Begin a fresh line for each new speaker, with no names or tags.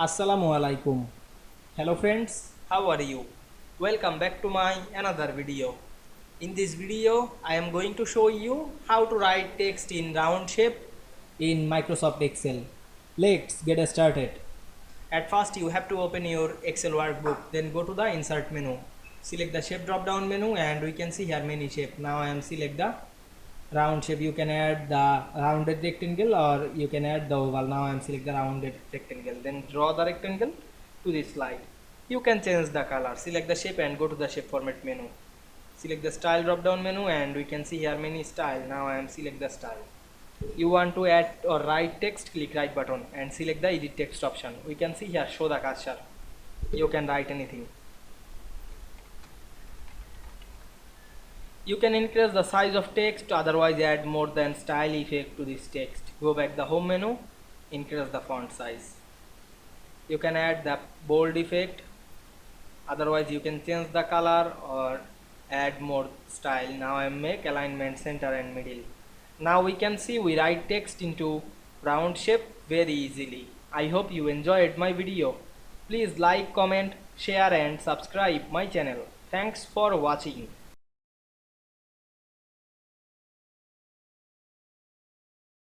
Assalamu Walaikum. Hello friends,
How are you? Welcome back to my another video. In this video I am going to show you how to write text in round shape.
in Microsoft Excel. Let's get started.
At first you have to open your Excel workbook, then go to the insert menu. Select the shape drop down menu and we can see here many shape. Now I am select the round shape. You can add the rounded rectangle or you can add the oval. Now I am select the rounded rectangle. Then draw the rectangle to this slide. You can change the color. Select the shape and go to the shape format menu. Select the style drop down menu and we can see here many style. Now I am select the style. You want to add or write text, click right button and select the edit text option. We can see here show the cursor. You can write anything. You can increase the size of text, otherwise add more than style effect to this text. Go back the home menu, increase the font size. You can add the bold effect, otherwise you can change the color or add more style. Now I make alignment center and middle. Now we can see we write text into round shape very easily. I hope you enjoyed my video. Please like, comment, share and subscribe my channel. Thanks for watching.